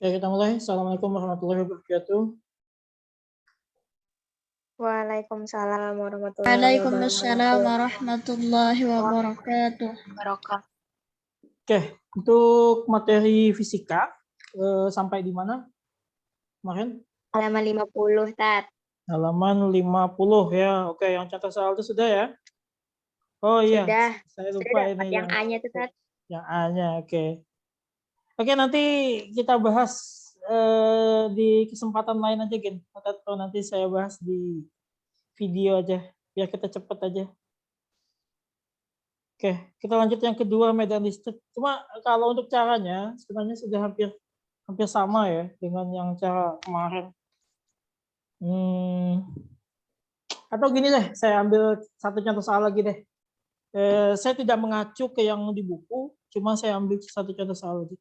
Oke, kita mulai. Assalamualaikum warahmatullahi wabarakatuh. Waalaikumsalam warahmatullahi Waalaikumsalam wabarakatuh. warahmatullahi wabarakatuh. Oke, untuk materi fisika sampai di mana kemarin? Halaman 50, Tat. Halaman 50 ya. Oke, yang catat soal itu sudah ya? Oh iya, Sudah. saya lupa Sudah ini dapat yang A-nya tuh, Tat. yang A-nya. Oke. Oke, nanti kita bahas di kesempatan lain aja, Gen. Atau nanti saya bahas di video aja, biar kita cepet aja. Oke, kita lanjut yang kedua, medan listrik. Cuma kalau untuk caranya sebenarnya sudah hampir sama ya dengan yang cara kemarin. Atau gini deh, saya ambil satu contoh soal lagi deh. Saya tidak mengacu ke yang di buku, cuma saya ambil satu contoh soal lagi.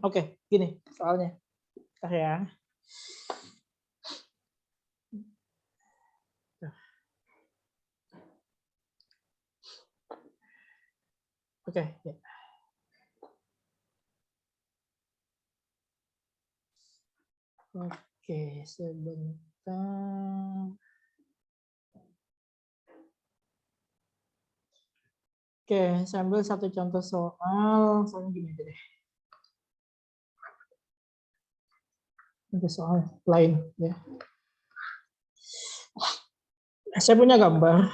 Oke, gini soalnya. Bentar ya. Oke, ya. Oke, sebentar. Oke, saya ambil satu contoh soal, soalnya gini aja deh. Contoh soal lain ya. Saya punya gambar.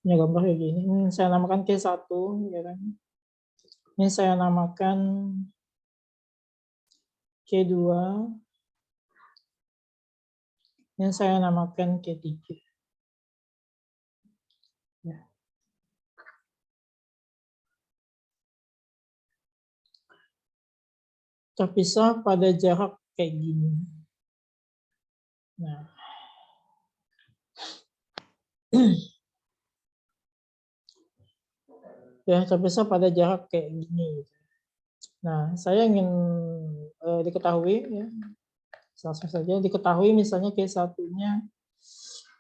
Punya gambar kayak gini. Ini saya namakan Q1, ya kan. Ini saya namakan Q2. Ini saya namakan Q3. Ya. Terpisah pada jarak kayak gini. Nah. Ya, terpisah pada jarak kayak gini. Nah, saya ingin diketahui ya. Langsung saja diketahui misalnya Q1-nya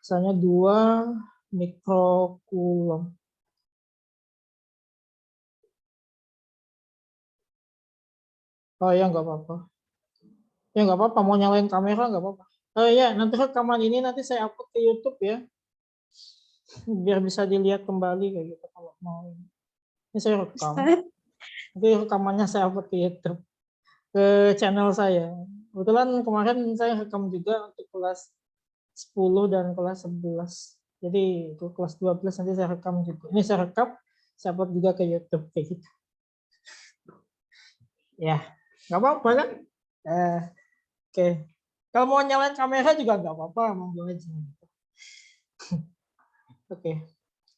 misalnya 2 mikrokulom. Oh ya, nggak apa-apa. Ya nggak apa-apa, mau nyalain kamera nggak apa-apa. Oh ya, nanti rekaman ini nanti saya upload ke YouTube ya. Biar bisa dilihat kembali kayak gitu kalau mau. Ini saya rekam. Nanti rekamannya saya upload ke YouTube. Ke channel saya. Kebetulan kemarin saya rekam juga untuk kelas 10 dan kelas 11. Jadi untuk kelas 12 nanti saya rekam juga. Ini saya rekam, saya upload juga ke YouTube kayak gitu. Ya, nggak apa-apa kan? Oke. Kalau mau nyalain kamera juga nggak apa-apa, monggo aja. Oke.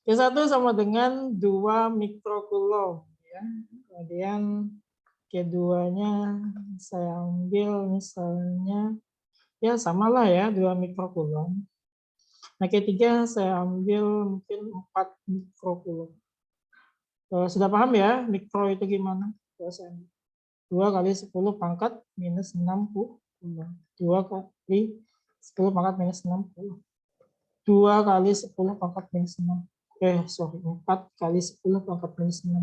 Q1 sama dengan 2 mikrokulom. Ya. Kemudian Q2-nya saya ambil misalnya, ya samalah ya, 2 mikrokulom. Nah, Q3 saya ambil mungkin 4 mikrokulom. Sudah paham ya, mikro itu gimana? 2 kali 10 pangkat minus 60. 2 kali 10 pangkat minus 60. 2 kali 10 pangkat minus 6. 4 kali 10 pangkat minus 60.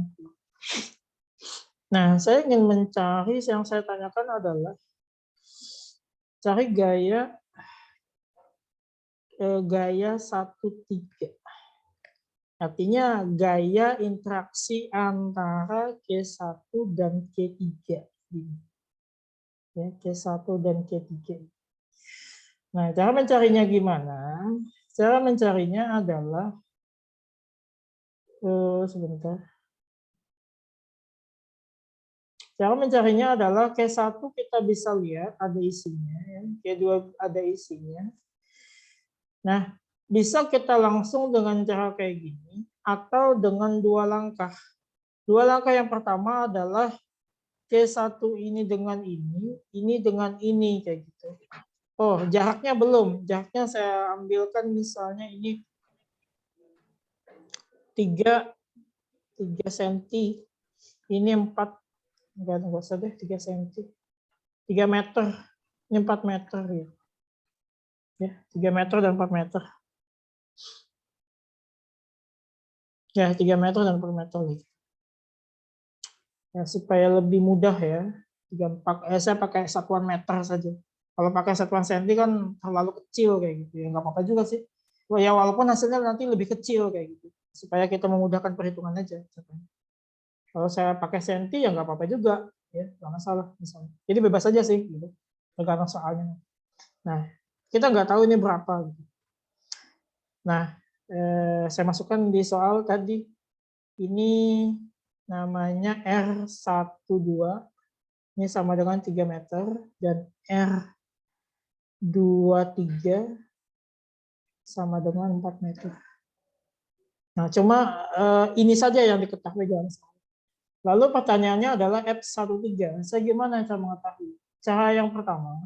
Nah, saya ingin mencari, yang saya tanyakan adalah cari gaya 1,3. Artinya gaya interaksi antara Q1 dan Q3. Ya, Q1 dan Q3. Nah, cara mencarinya gimana? Cara mencarinya adalah sebentar. Cara mencarinya adalah Q1 kita bisa lihat ada isinya, ya. Q2 ada isinya. Nah, bisa kita langsung dengan cara kayak gini atau dengan 2 langkah. 2 langkah yang pertama adalah Q1 ini dengan ini dengan ini kayak gitu. Oh, jaraknya belum. Jaraknya saya ambilkan misalnya ini 3 cm. Ini 4, enggak usah deh 3 cm. 3 meter. Ini 4 meter ya. Ya, 3 meter dan 4 meter. Ya, 3 meter dan 4 meter. Ya, supaya lebih mudah ya. saya pakai satuan meter saja. Kalau pakai satuan senti kan terlalu kecil kayak gitu. Ya nggak apa-apa juga sih. Ya walaupun hasilnya nanti lebih kecil kayak gitu. Supaya kita memudahkan perhitungan aja. Kalau saya pakai senti ya nggak apa-apa juga. Ya nggak masalah misalnya. Jadi bebas aja sih gitu. Tergantung soalnya. Nah, kita nggak tahu ini berapa. Gitu. Nah, saya masukkan di soal tadi. Ini namanya R12. Ini sama dengan 3 meter. Dan R23 sama dengan 4 meter. Nah, cuma ini saja yang diketahui, jangan salah. Lalu pertanyaannya adalah F13. Saya gimana cara mengetahui? Cara yang pertama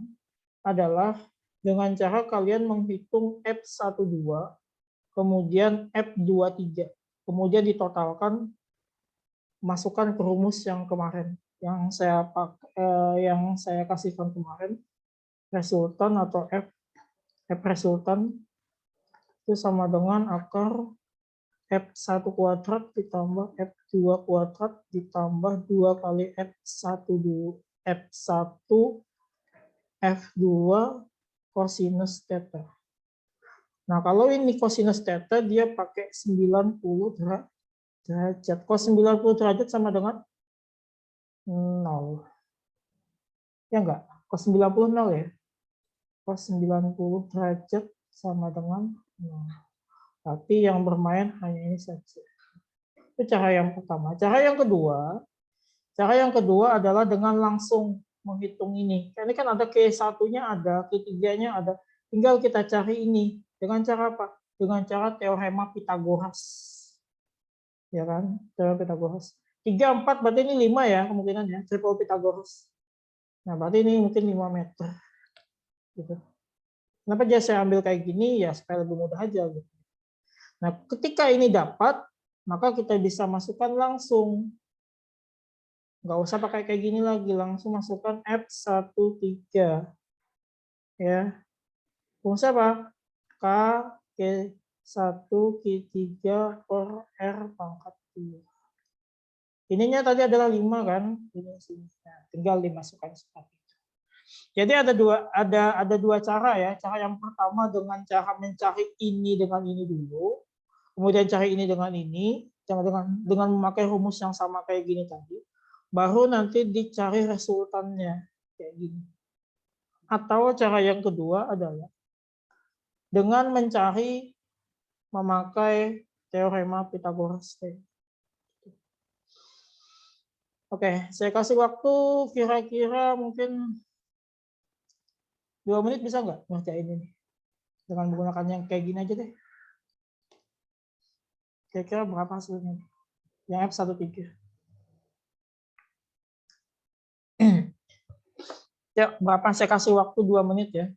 adalah dengan cara kalian menghitung F12, kemudian F23. Kemudian ditotalkan, masukkan ke rumus yang kemarin, yang saya kasihkan kemarin, resultan atau F resultan itu sama dengan akar F1 kuadrat ditambah F2 kuadrat ditambah 2 kali F1 F2 kosinus theta. Nah, kalau ini kosinus theta dia pakai 90 derajat. Cos 90 derajat sama dengan 0. Ya enggak? Cos 90 0 ya. Cos 90 derajat sama dengan 0. Tapi yang bermain hanya ini saja. Itu cara yang pertama. Cara yang kedua adalah dengan langsung menghitung ini. Ini kan ada Q1-nya ada, Q3-nya ada. Tinggal kita cari ini. Dengan cara apa? Dengan cara teorema Pythagoras. Ya kan? Teorema Pythagoras. 3, 4 berarti ini 5 ya kemungkinan ya. Triple Pythagoras. Nah, berarti ini mungkin 5 meter. Gitu. Kenapa dia saya ambil kayak gini? Ya supaya lebih mudah aja. Gitu. Nah, ketika ini dapat, maka kita bisa masukkan langsung. Nggak usah pakai kayak gini lagi, langsung masukkan F13. Ya. Rumusnya apa? K Q1 Q3 per R pangkat 2. Ininya tadi adalah 5 kan? Ini sini. Nah, tinggal dimasukkan seperti itu. Jadi ada dua cara ya. Cara yang pertama dengan cara mencari ini dengan ini dulu. Kemudian cari ini dengan ini, dengan memakai rumus yang sama kayak gini tadi, baru nanti dicari resultannya kayak gini. Atau cara yang kedua adalah dengan memakai teorema Pythagoras. Oke, saya kasih waktu kira-kira mungkin 2 menit bisa nggak ngerjain ini? Dengan menggunakan yang kayak gini aja deh. Kira-kira berapa hasilnya? Yang F13. Ya, berapa saya kasih waktu 2 menit ya.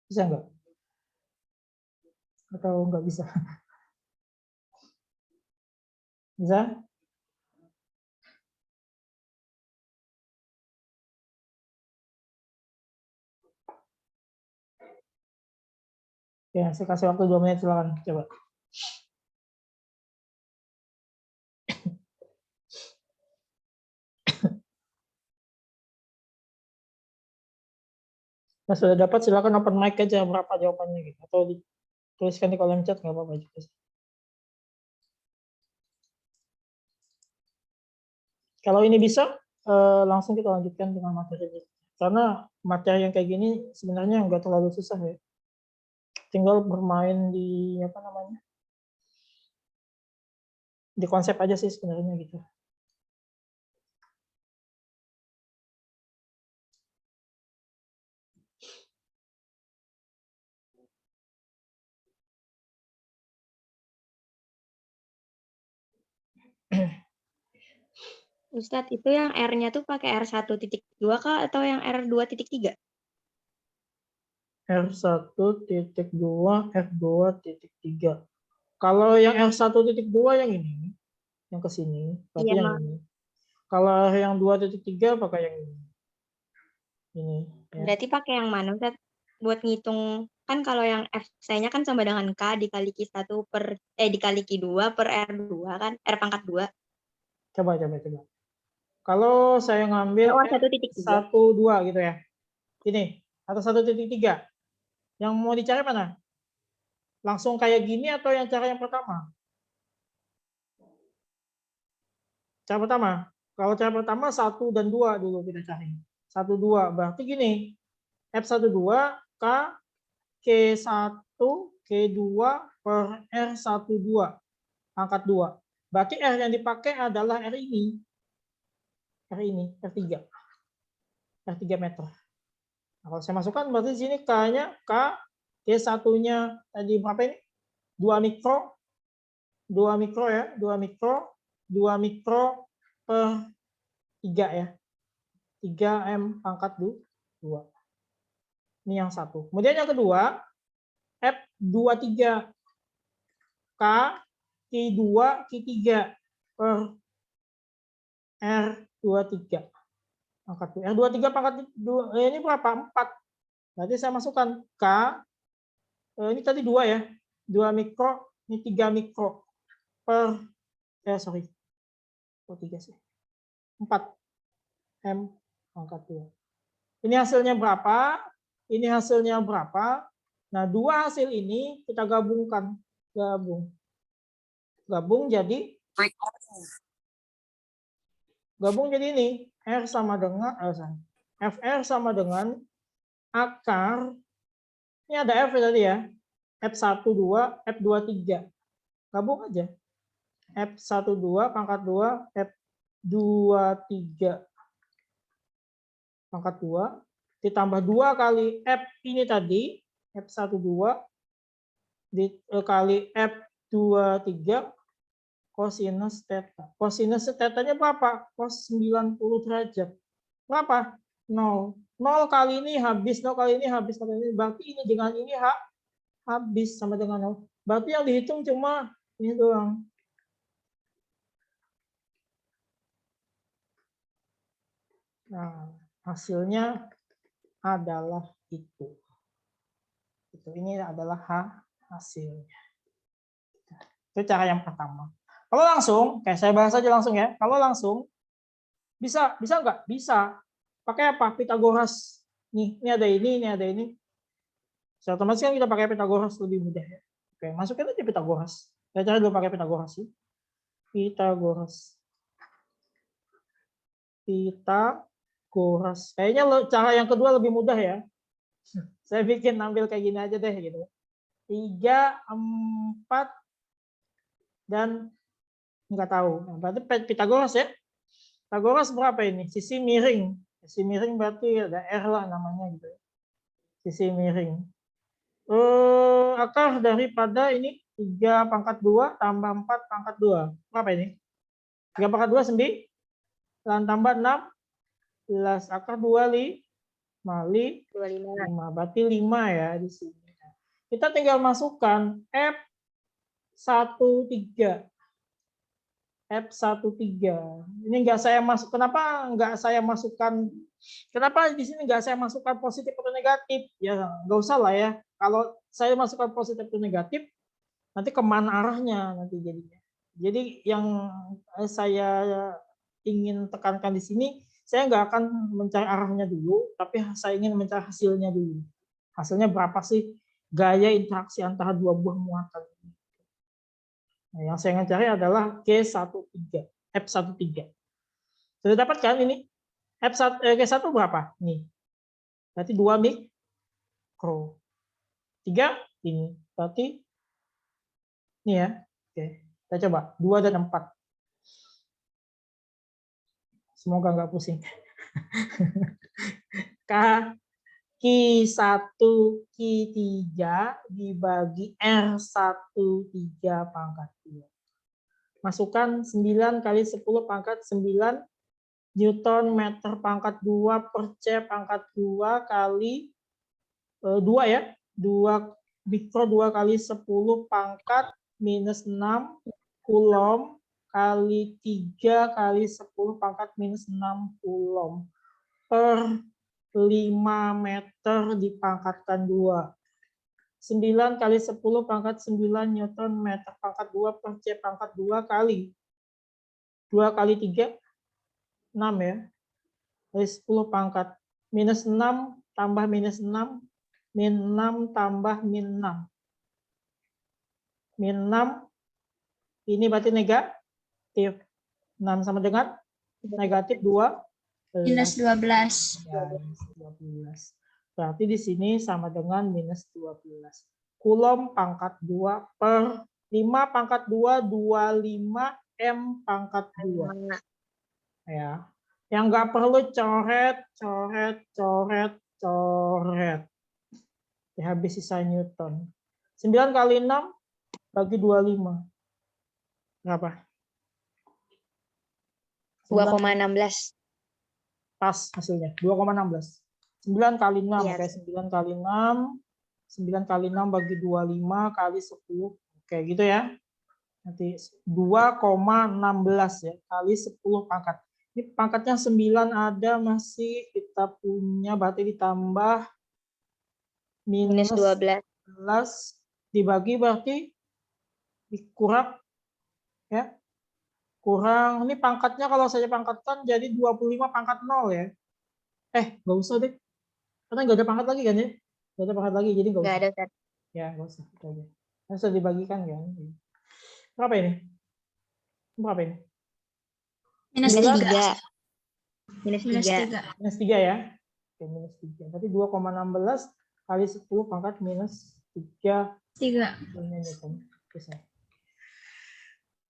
Bisa nggak? Atau nggak bisa? Bisa? Ya, saya kasih waktu 2 menit, silakan. Coba. Nah, sudah dapat, silakan open mic aja berapa jawabannya gitu. Atau dituliskan di kolom chat, nggak apa-apa juga. Kalau ini bisa, langsung kita lanjutkan dengan materi ini. Karena materi yang kayak gini sebenarnya nggak terlalu susah ya. Tinggal bermain di apa namanya? Di konsep aja sih sebenarnya gitu. Ustadz, itu yang R-nya tuh pakai R1.2 kah atau yang R2.3? R1.2, F2.3. Kalau yang R1.2 yang ini, yang ke sini, berarti Iya, yang Mak. ini. Kalau R yang 2.3 pakai yang ini. Ini ya. Berarti pakai yang mana, Ustaz? Buat ngitung, kan kalau yang F-nya kan sama dengan K dikali Q1 dikali Q2 per R2 kan, R pangkat 2. Coba. Kalau saya ngambil Oh, F 1.3. 1, 2 gitu ya. Ini, atau 1.3. Yang mau dicari mana? Langsung kayak gini atau yang cara yang pertama? Cara pertama. Kalau cara pertama 1 dan 2 dulu kita cari. 1, 2. Berarti gini. F12 K Q1 Q2 per R12 pangkat 2. Berarti R yang dipakai adalah R ini. R3. R3 meter. Nah, kalau saya masukkan berarti di sini K-nya K Q1-nya tadi berapa ini? 2 mikro. 2 mikro ya, 2 mikro per 3 ya. 3 M pangkat 2. Ini yang satu. Kemudian yang kedua, F23 K Q2 Q3 per R23 pangkat 2. R23 pangkat 2 ini berapa? 4. Berarti saya masukkan K ini tadi 2 ya. 2 mikro, ini 3 mikro per sorry. Oh, 3 sih. 4 M pangkat 2. Ini hasilnya berapa? Ini hasilnya berapa? Nah, dua hasil ini kita gabungkan. Gabung jadi ini. R sama dengan FR sama dengan akar. Ini ada F tadi ya. F12, F23. Gabung aja. F12 pangkat 2, F23 pangkat 2 ditambah 2 kali F ini tadi, F12 dikali F23 kosinus theta. Kosinus tetanya berapa? Cos 90 derajat. Berapa? 0. 0 kali ini habis, 0 kali ini habis. Berarti ini dengan ini habis sama dengan 0. Berarti yang dihitung cuma ini doang. Nah, hasilnya adalah itu. Ini adalah hasilnya. Itu cara yang pertama. Kalau langsung, kayak saya bahas aja langsung ya. Kalau langsung, bisa nggak? Bisa. Pakai apa? Pitagoras. Nih, ini ada ini. Secara otomatis kan kita pakai Pitagoras lebih mudah ya. Oke, masukin aja Pitagoras. Saya cari dulu pakai Pitagoras sih. Pitagoras. Kayaknya cara yang kedua lebih mudah ya. Saya bikin ambil kayak gini aja deh gitu. 3, 4, dan nggak tahu. Nah, berarti Pitagoras ya. Pitagoras berapa ini? Sisi miring. Sisi miring berarti ada R lah namanya gitu. Sisi miring. Akar daripada ini 3 pangkat 2 tambah 4 pangkat 2. Berapa ini? 3 pangkat 2 9. Tambah 16. Akar 2 5. 5. Berarti 5 ya di sini. Kita tinggal masukkan F13. Ini nggak saya masuk. Kenapa nggak saya masukkan? Kenapa di sini nggak saya masukkan positif atau negatif? Ya nggak usah lah ya. Kalau saya masukkan positif atau negatif, nanti kemana arahnya nanti jadinya. Jadi yang saya ingin tekankan di sini, saya nggak akan mencari arahnya dulu, tapi saya ingin mencari hasilnya dulu. Hasilnya berapa sih gaya interaksi antara dua buah muatan? Nah, yang saya ingin cari adalah F13. Sudah dapat kan ini? G1 berapa? Nih. Berarti 2 mikro. 3 ini. Berarti ini ya. Oke. Kita coba 2 dan 4. Semoga nggak pusing. Q1 Q3 dibagi R13 pangkat 2. Masukkan 9 kali 10 pangkat 9 Newton meter pangkat 2 per C pangkat 2 kali 2 ya. 2 mikro 2 kali 10 pangkat minus 6 Coulomb kali 3 kali 10 pangkat minus 6 Coulomb per 5 meter dipangkatkan 2. 9 kali 10 pangkat 9 Newton meter pangkat 2 per C pangkat 2 kali 2 kali 3, 6 ya. Kali 10 pangkat minus 6 tambah minus 6, min 6 tambah min 6. Min 6, ini berarti negatif. 6 sama dengan negatif 2. Minus 12. Ya, minus 12. Berarti di sini sama dengan minus 12. Coulomb pangkat 2 per 5 pangkat 2, 25 M pangkat 2. Ya. Yang nggak perlu coret. Ya, habis sisa Newton. 9 kali 6 bagi 25. Berapa? 2,16. Pas hasilnya, 2,16. 9 kali 6, Iya. oke, 9 kali 6. 9 kali 6 bagi 25 kali 10. Oke, gitu ya. Nanti 2,16 ya, kali 10 pangkat. Ini pangkatnya 9 ada masih, kita punya berarti ditambah Minus 12. 12 dibagi berarti dikurang ya. Kurang, ini pangkatnya kalau saya pangkatkan jadi 25 pangkat 0 ya. Nggak usah deh. Karena nggak ada pangkat lagi kan ya. Nggak ada pangkat lagi, jadi nggak Nggak usah. ada, Ustaz. Ya, nggak usah. Itu aja. Nggak usah dibagikan kan. Berapa ini? Berapa ini? Minus Minus 3. 3. Minus Minus 3. 3. Minus 3 ya. Oke, minus 3. Berarti 2,16 kali 10 pangkat minus 3. 3. Bisa.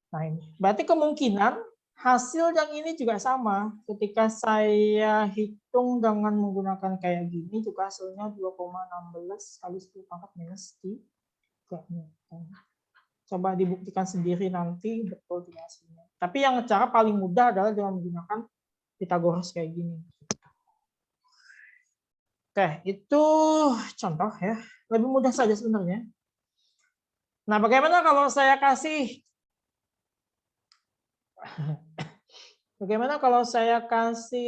Nah ini. Berarti kemungkinan hasil yang ini juga sama. Ketika saya hitung dengan menggunakan kayak gini, juga hasilnya 2,16 kali 10 pangkat minus 3 Newton. Coba dibuktikan sendiri nanti betul tidak hasilnya. Tapi yang cara paling mudah adalah dengan menggunakan Pythagoras kayak gini. Oke, itu contoh ya. Lebih mudah saja sebenarnya. Nah, bagaimana kalau saya kasih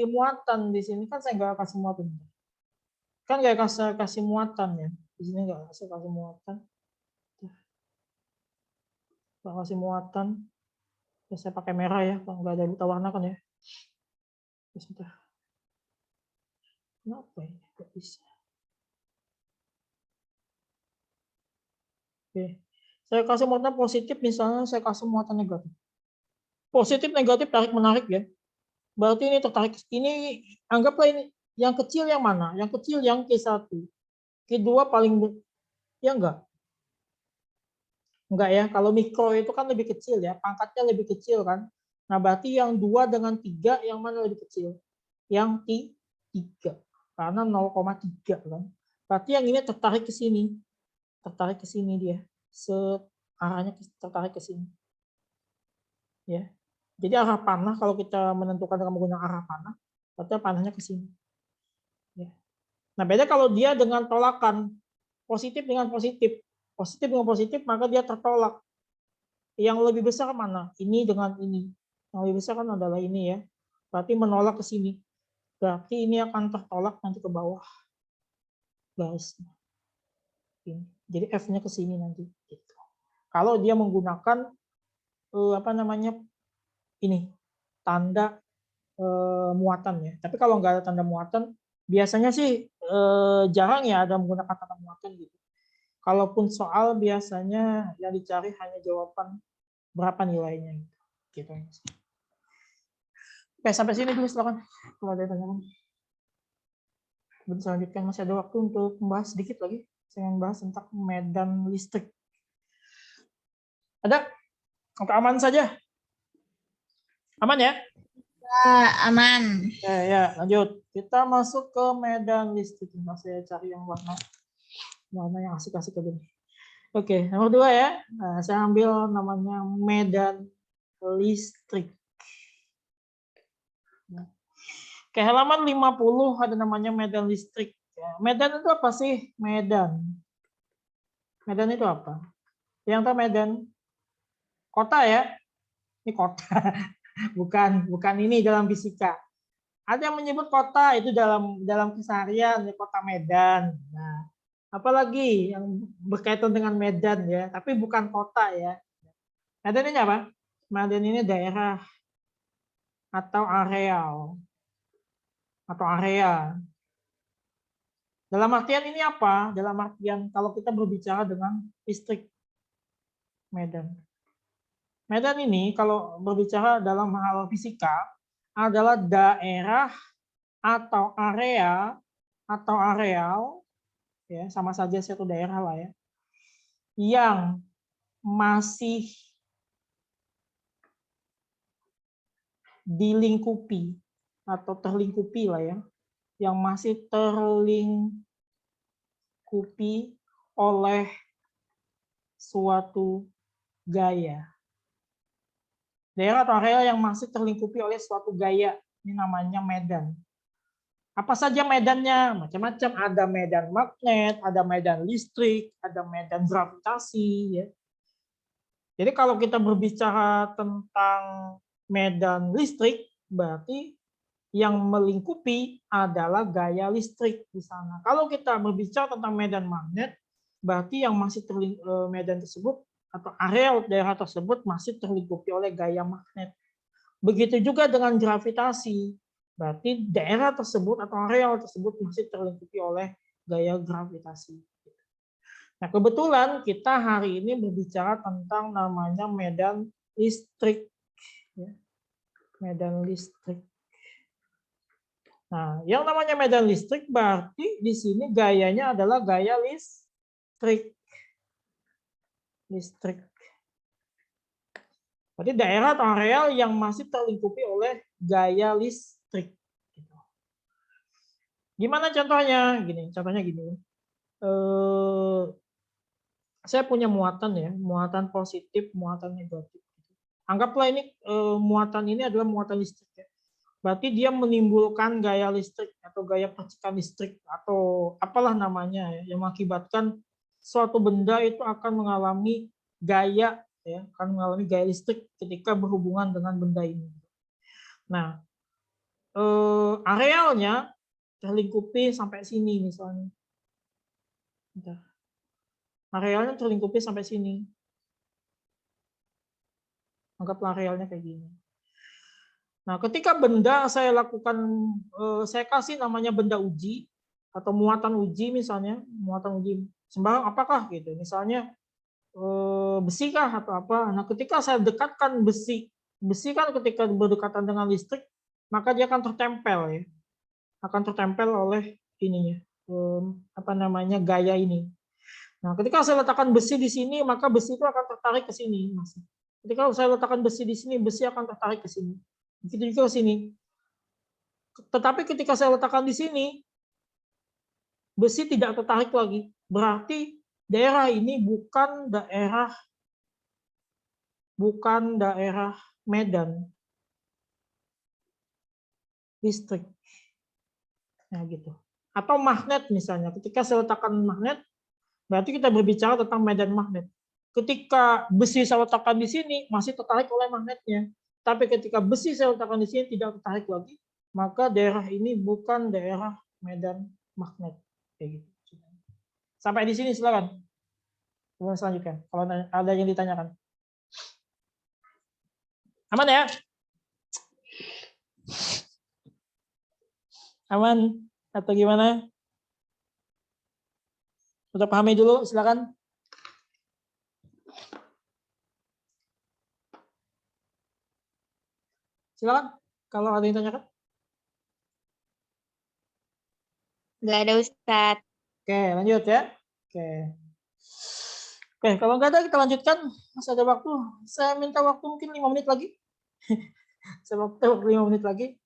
muatan di sini? Kan saya nggak kasih muatan. Kan nggak kasih muatan ya. Di sini nggak kasih muatan. Nggak kasih muatan. Ya, saya pakai merah ya, kalau nggak ada buta warna kan ya. Sebentar. Kenapa ya? Nggak bisa. Oke. Saya kasih muatan positif, misalnya saya kasih muatan negatif. Positif, negatif, tarik menarik ya. Berarti ini tertarik. Ini anggaplah ini yang kecil yang mana? Yang kecil yang Q1. Q2 paling ya enggak? Enggak ya. Kalau mikro itu kan lebih kecil ya, pangkatnya lebih kecil kan. Nah, berarti yang 2 dengan 3 yang mana lebih kecil? Yang 3. Karena 0,3 kan. Berarti yang ini tertarik ke sini. Tertarik ke sini dia. Arahnya tertarik ke sini. Ya. Jadi arah panah kalau kita menentukan dengan menggunakan arah panah, berarti panahnya ke sini. Ya. Nah, beda kalau dia dengan tolakan positif dengan positif, maka dia tertolak. Yang lebih besar mana? Ini dengan ini. Yang lebih besar kan adalah ini ya. Berarti menolak ke sini. Berarti ini akan tertolak nanti ke bawah. Garisnya. Ini. Jadi F-nya ke sini nanti. Gitu. Kalau dia menggunakan ini tanda muatan ya. Tapi kalau nggak ada tanda muatan, biasanya sih jarang ya ada menggunakan tanda muatan gitu. Kalaupun soal biasanya yang dicari hanya jawaban berapa nilainya gitu. Oke, sampai sini dulu silakan. Kalau ada tanya-tanya. Selanjutnya masih ada waktu untuk membahas sedikit lagi. Saya ingin bahas tentang medan listrik. Ada? Oke, aman saja. Aman ya? Aman. Ya, lanjut. Kita masuk ke medan listrik. Nah, saya cari yang warna yang asik-asik aja nih. Oke, nomor 2 ya. Nah, saya ambil namanya medan listrik. Oke, halaman 50 ada namanya medan listrik. Medan itu apa sih? Medan itu apa? Yang tahu medan? Kota ya? Ini kota. Bukan ini dalam fisika. Ada yang menyebut kota itu dalam keseharian, ya, kota Medan. Nah, apalagi yang berkaitan dengan Medan ya, tapi bukan kota ya. Medan ini apa? Medan ini daerah atau areal atau area. Dalam artian ini apa? Dalam artian kalau kita berbicara dengan distrik Medan. Medan ini kalau berbicara dalam hal fisika adalah daerah atau area atau areal, ya sama saja satu daerah lah ya, yang masih dilingkupi atau terlingkupi lah ya, yang masih terlingkupi oleh suatu gaya. Daerah atau area yang masih terlingkupi oleh suatu gaya, ini namanya medan. Apa saja medannya? Macam-macam. Ada medan magnet, ada medan listrik, ada medan gravitasi. Ya. Jadi kalau kita berbicara tentang medan listrik, berarti yang melingkupi adalah gaya listrik di sana. Kalau kita berbicara tentang medan magnet, berarti yang masih medan tersebut atau area daerah tersebut masih terlingkupi oleh gaya magnet. Begitu juga dengan gravitasi. Berarti daerah tersebut atau area tersebut masih terlingkupi oleh gaya gravitasi. Nah, kebetulan kita hari ini berbicara tentang namanya medan listrik. Medan listrik. Nah, yang namanya medan listrik berarti di sini gayanya adalah gaya listrik. Listrik. Berarti daerah atau area yang masih terlingkupi oleh gaya listrik. Gimana contohnya? Contohnya gini. Saya punya muatan ya, muatan positif, muatan negatif. Anggaplah ini muatan ini adalah muatan listrik. Ya. Berarti dia menimbulkan gaya listrik atau gaya percikan listrik atau apalah namanya ya, yang mengakibatkan suatu benda itu akan mengalami gaya ya, akan mengalami gaya listrik ketika berhubungan dengan benda ini. Nah, arealnya terlingkupi sampai sini misalnya. Arealnya terlingkupi sampai sini. Anggaplah arealnya kayak gini. Nah, ketika benda saya lakukan, saya kasih namanya benda uji atau muatan uji misalnya, muatan uji sembarang apakah gitu, misalnya besi kah atau apa. Nah, ketika saya dekatkan besi kan ketika berdekatan dengan listrik, maka dia akan tertempel ya, akan tertempel oleh ininya, apa namanya gaya ini. Nah, ketika saya letakkan besi di sini, maka besi itu akan tertarik ke sini. Ketika saya letakkan besi di sini, besi akan tertarik ke sini. Begitu juga ke sini. Tetapi ketika saya letakkan di sini, besi tidak tertarik lagi. Berarti daerah ini bukan daerah medan listrik. Nah, gitu. Atau magnet misalnya. Ketika saya letakkan magnet, berarti kita berbicara tentang medan magnet. Ketika besi saya letakkan di sini, masih tertarik oleh magnetnya. Tapi ketika besi saya letakkan di sini, tidak tertarik lagi, maka daerah ini bukan daerah medan magnet. Kayak gitu. Sampai di sini silakan. Kemudian selanjutnya, kalau ada yang ditanyakan. Aman ya? Aman atau gimana? Udah pahami dulu, silakan. Silakan, kalau ada yang tanyakan. Nggak ada Ustadz. Oke, lanjut ya. Oke, kalau nggak ada kita lanjutkan. Masih ada waktu. Saya minta waktu mungkin 5 menit lagi. Saya waktu 5 menit lagi.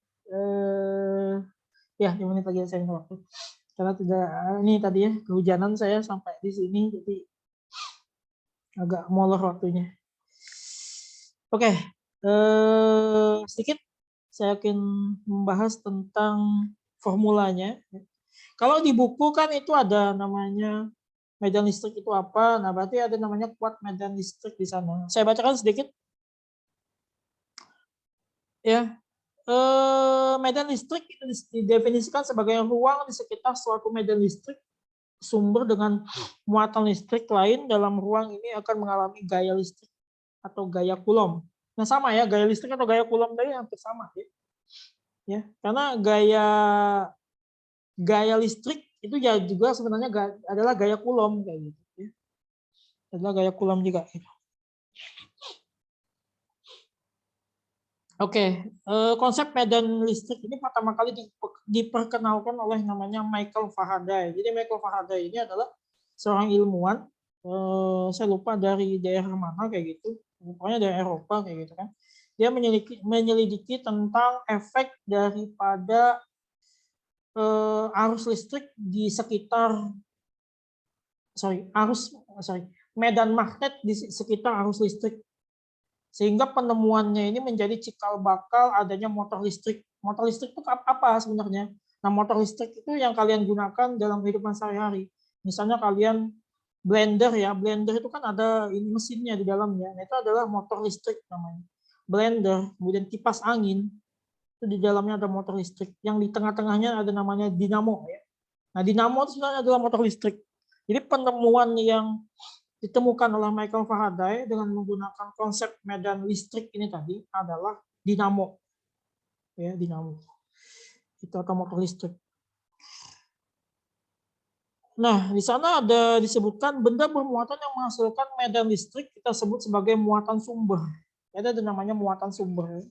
Ya, 5 menit lagi saya minta waktu. Karena tidak ini tadi ya kehujanan saya sampai di sini, jadi agak molor waktunya. Oke, sedikit saya akan membahas tentang formulanya. Kalau di buku kan itu ada namanya medan listrik itu apa. Nah, berarti ada namanya kuat medan listrik di sana. Saya bacakan sedikit. Ya, medan listrik itu didefinisikan sebagai ruang di sekitar suatu medan listrik sumber dengan muatan listrik lain dalam ruang ini akan mengalami gaya listrik atau gaya Coulomb. Nah sama ya, gaya listrik atau gaya Coulomb tadi hampir sama ya. Ya, karena gaya listrik itu ya juga sebenarnya adalah gaya Coulomb kayak gitu ya. Adalah gaya Coulomb juga gitu. Oke, konsep medan listrik ini pertama kali diperkenalkan oleh namanya Michael Faraday. Jadi Michael Faraday ini adalah seorang ilmuwan, saya lupa dari daerah mana kayak gitu, pokoknya dari Eropa kayak gitu kan. Dia menyelidiki tentang efek daripada arus listrik di sekitar, medan magnet di sekitar arus listrik. Sehingga penemuannya ini menjadi cikal bakal adanya motor listrik. Motor listrik itu apa sebenarnya? Nah, motor listrik itu yang kalian gunakan dalam kehidupan sehari-hari. Misalnya kalian blender ya, blender itu kan ada ini mesinnya di dalamnya. Nah, itu adalah motor listrik namanya. Blender, kemudian kipas angin, itu di dalamnya ada motor listrik. Yang di tengah-tengahnya ada namanya dinamo ya. Nah, dinamo itu sebenarnya adalah motor listrik. Jadi penemuan yang ditemukan oleh Michael Faraday dengan menggunakan konsep medan listrik ini tadi adalah dinamo. Ya, dinamo. Itu atau motor listrik. Nah, di sana ada disebutkan benda bermuatan yang menghasilkan medan listrik kita sebut sebagai muatan sumber. Ada namanya muatan sumber.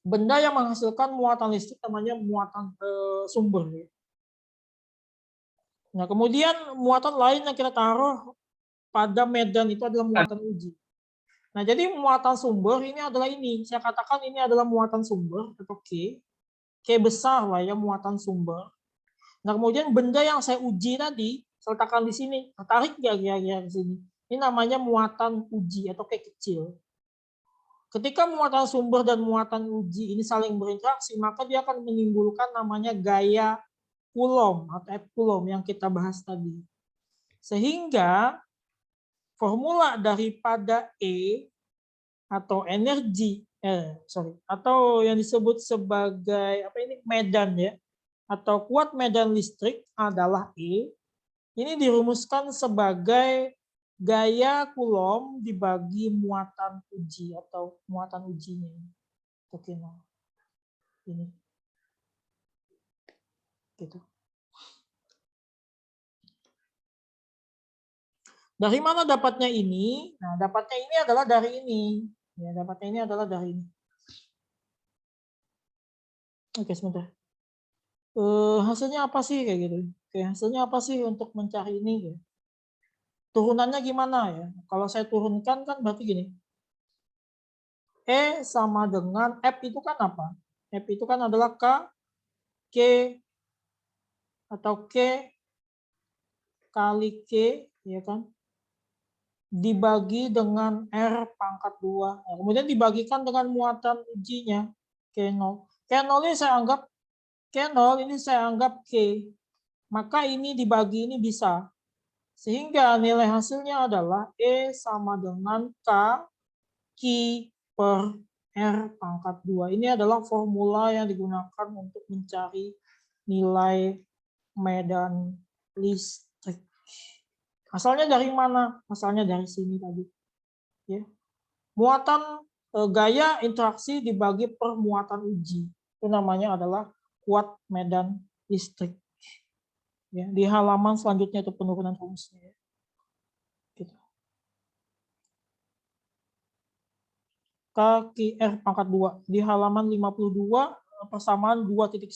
Benda yang menghasilkan muatan listrik namanya muatan sumber. Nah, kemudian muatan lain yang kita taruh pada medan itu adalah muatan uji. Nah, jadi muatan sumber ini adalah ini. Saya katakan ini adalah muatan sumber atau K. K besar lah ya muatan sumber. Nah, kemudian benda yang saya uji tadi, saya letakkan di sini. Tarik ya di sini. Ini namanya muatan uji atau K kecil. Ketika muatan sumber dan muatan uji ini saling berinteraksi, maka dia akan menimbulkan namanya gaya Coulomb atau F Coulomb yang kita bahas tadi. Sehingga formula daripada E atau energi atau yang disebut sebagai medan ya atau kuat medan listrik adalah E. Ini dirumuskan sebagai gaya Coulomb dibagi muatan uji atau muatan ujinya. Oke, nah. Ini. Gitu. Dari mana dapatnya ini? Nah, dapatnya ini adalah dari ini. Ya, dapatnya ini adalah dari ini. Oke, sebentar. Hasilnya apa sih kayak gitu? Oke, hasilnya apa sih untuk mencari ini? Gitu. Turunannya gimana ya? Kalau saya turunkan kan berarti gini. E sama dengan F itu kan apa? F itu kan adalah K atau K kali K, ya kan? Dibagi dengan R pangkat 2. Nah, kemudian dibagikan dengan muatan ujinya, K0. K0 ini saya anggap K0 ini saya anggap K. Maka ini dibagi ini bisa. Sehingga nilai hasilnya adalah E sama dengan Q per R pangkat 2. Ini adalah formula yang digunakan untuk mencari nilai medan listrik. Asalnya dari mana? Asalnya dari sini tadi. Ya. Muatan gaya interaksi dibagi per muatan uji. Itu namanya adalah kuat medan listrik. Ya, di halaman selanjutnya itu penurunan rumusnya. Gitu. KQR pangkat 2 di halaman 52 persamaan 2.10.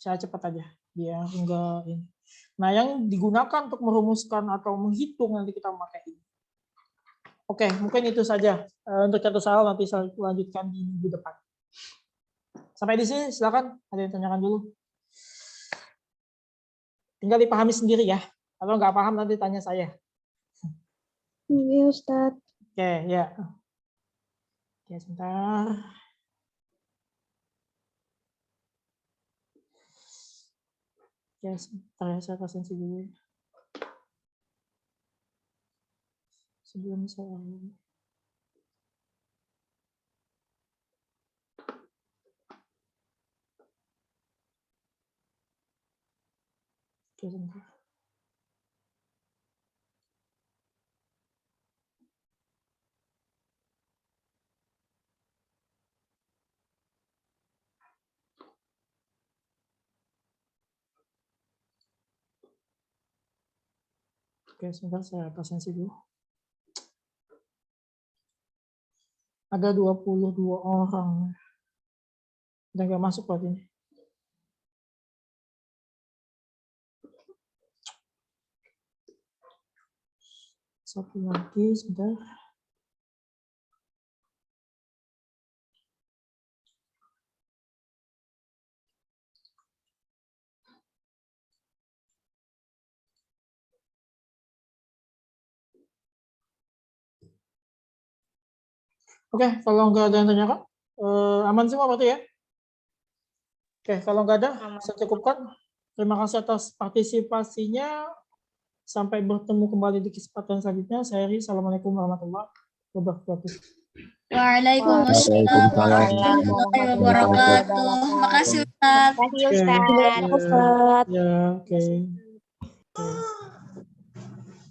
Saya cepat aja biar enggak ini. Nah, yang digunakan untuk merumuskan atau menghitung nanti kita memakai ini. Oke, mungkin itu saja untuk satu soal nanti saya lanjutkan di minggu depan. Sampai di sini silakan ada yang tanyakan dulu. Tinggal dipahami sendiri ya. Kalau nggak paham nanti tanya saya. Iya, Ustadz. Oke, ya. Oke, sebentar. Ya, sebentar ya, saya presentasi dulu. sebelum saya Oke, sebentar. Oke, sebentar saya presentasi dulu. Ada 22 orang. Udah nggak masuk buat ini. Satu lagi, sebentar. Oke, kalau nggak ada yang tanyakan, aman semua berarti ya? Oke, kalau nggak ada, Aman. saya cukupkan. Terima kasih atas partisipasinya. Sampai bertemu kembali di kesempatan selanjutnya. Saya Ri, Assalamualaikum warahmatullahi wabarakatuh. Waalaikumsalam warahmatullahi wabarakatuh. Makasih Ustaz. Terima kasih Ustaz. Ya, oke.